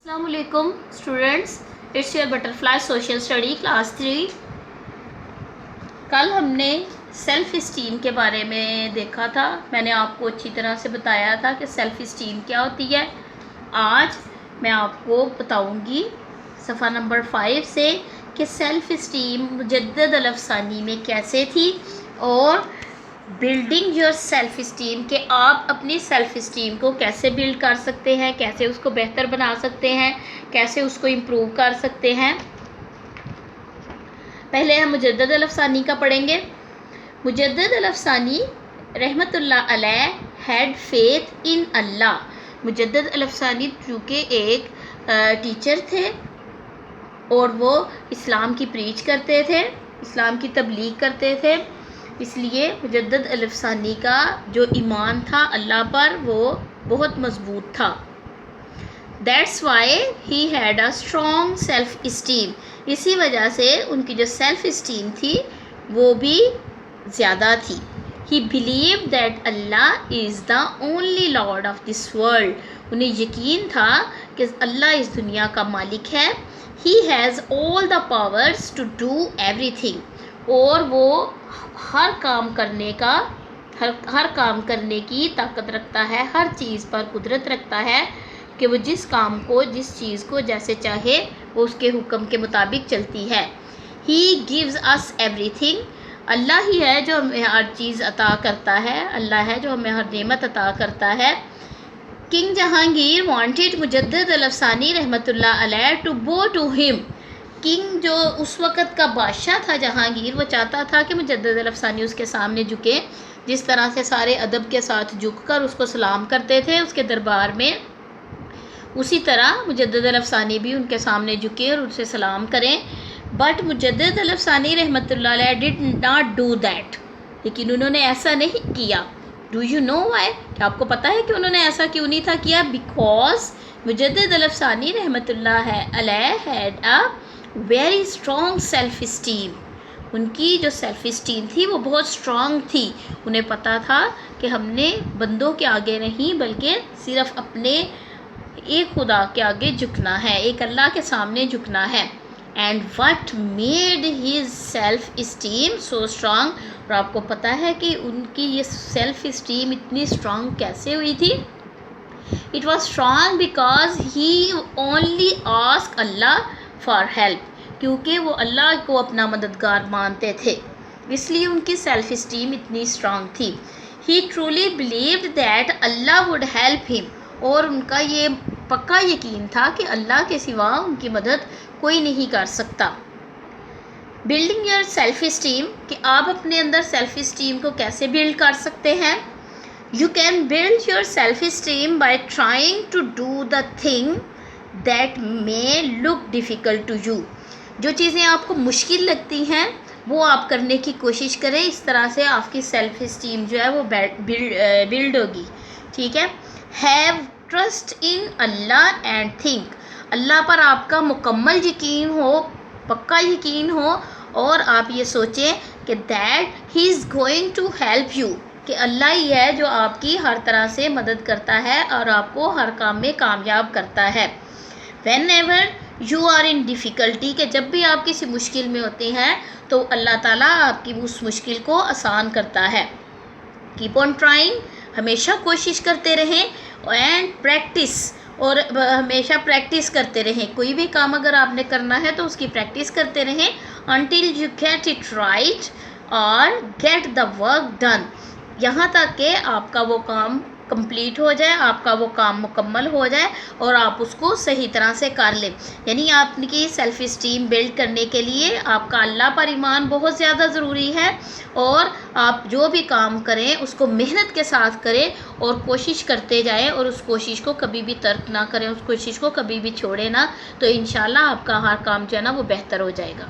अस्सलाम वालेकुम students, it's your butterfly social study class 3। कल हमने सेल्फ़ इस्टीम के बारे में देखा था। मैंने आपको अच्छी तरह से बताया था कि सेल्फ़ इस्टीम क्या होती है। आज मैं आपको बताऊंगी सफ़ा नंबर 5 से कि सेल्फ़ इस्टीम मुजद्दद अल-अफ़सानी में कैसे थी और बिल्डिंग योर सेल्फ़ इस्टीम के आप अपनी सेल्फ़ इस्टीम को कैसे बिल्ड कर सकते हैं, कैसे उसको बेहतर बना सकते हैं, कैसे उसको इम्प्रूव कर सकते हैं। पहले हम मुजद्दद अल-अफ़सानी का पढ़ेंगे। मुजद्दद अल-अफ़सानी रहमतुल्लाह अलैह हैड फेथ इन अल्लाह। मुजद्दद अल-अफ़सानी चूँकि एक टीचर थे और वो इस्लाम की प्रीच करते थे, इस्लाम की तबलीग करते थे, इसलिए मुजद्दद अल-अफ़सानी का जो ईमान था अल्लाह पर वो बहुत मज़बूत था। That's why he had a strong self esteem. इसी वजह से उनकी जो सेल्फ़ इस्टीम थी वो भी ज़्यादा थी। ही believe that Allah is the only Lord of this world. उन्हें यकीन था कि अल्लाह इस दुनिया का मालिक है। He has all the powers to do everything. और वो हर काम करने की ताकत रखता है, हर चीज़ पर कुदरत रखता है कि वो जिस काम को, जिस चीज़ को जैसे चाहे वो उसके हुक्म के मुताबिक चलती है। He gives us everything. अल्लाह ही है जो हमें हर चीज़ अता करता है, अल्लाह है जो हमें हर नेमत अता करता है। किंग जहांगीर वांटेड मुजद्दद अल-अफ़सानी रहमतुल्लाह अलैह टू बो टू हिम। किंग जो उस वक़्त का बादशाह था जहांगीर, वो चाहता था कि मुजद्दद अल-अफ़सानी उसके सामने झुके। जिस तरह से सारे अदब के साथ झुककर उसको सलाम करते थे उसके दरबार में, उसी तरह मुजद्दद अल-अफ़सानी भी उनके सामने झुके और उनसे सलाम करें। बट मुजद्दद अल-अफ़सानी रहमतुल्लाह अलैह डिड नॉट डू दैट। लेकिन उन्होंने ऐसा नहीं किया। Do you know why? क्या आपको पता है कि उन्होंने ऐसा क्यों नहीं था किया? बिकॉज मुजद्दद अल-अफ़सानी रहमतुल्लाह अलैह had a very strong self esteem. उनकी जो सेल्फ़ इस्टीम थी वो बहुत स्ट्रॉन्ग थी। उन्हें पता था कि हमने बंदों के आगे नहीं बल्कि सिर्फ़ अपने एक खुदा के आगे झुकना है, एक अल्लाह के सामने झुकना है। And what made his self esteem so strong. और आपको पता है कि उनकी ये सेल्फ़ इस्टीम इतनी स्ट्रॉन्ग कैसे हुई थी? It was strong because he only ask Allah for help. क्योंकि वो अल्लाह को अपना मददगार मानते थे, इसलिए उनकी सेल्फ़ इस्टीम इतनी स्ट्रॉन्ग थी। He truly believed that Allah would help him. और उनका ये पक्का यकीन था कि अल्लाह के सिवा उनकी मदद कोई नहीं कर सकता। बिल्डिंग योर सेल्फ़ इस्टीम, कि आप अपने अंदर सेल्फ़ इस्टीम को कैसे बिल्ड कर सकते हैं। You can build your self esteem by trying to do the thing that may look difficult to you. जो चीज़ें आपको मुश्किल लगती हैं वो आप करने की कोशिश करें। इस तरह से आपकी सेल्फ़ इस्टीम जो है वो बिल्ड होगी। ठीक है। Have trust in Allah and think. Allah पर आपका मुकम्मल यकीन हो, पक्का यकीन हो, और आप ये सोचें कि that he is going to help you, कि अल्लाह ही है जो आपकी हर तरह से मदद करता है और आपको हर काम में कामयाब करता है। Whenever you are in difficulty, कि जब भी आप किसी मुश्किल में होते हैं तो अल्लाह ताला आपकी उस मुश्किल को आसान करता है। कीप ऑन ट्राइंग, हमेशा कोशिश करते रहें। एंड प्रैक्टिस, और हमेशा प्रैक्टिस करते रहें। कोई भी काम अगर आपने करना है तो उसकी प्रैक्टिस करते रहें until you get it right or get the work done। यहाँ तक कि आपका वो काम कंप्लीट हो जाए, आपका वो काम मुकम्मल हो जाए और आप उसको सही तरह से कर लें। यानी आपकी सेल्फ़ इस्टीम बिल्ड करने के लिए आपका अल्लाह पर ईमान बहुत ज़्यादा ज़रूरी है। और आप जो भी काम करें उसको मेहनत के साथ करें और कोशिश करते जाएं, और उस कोशिश को कभी भी तर्क ना करें, उस कोशिश को कभी भी छोड़ें ना। तो इंशाल्लाह आपका हर काम जो है ना वो बेहतर हो जाएगा।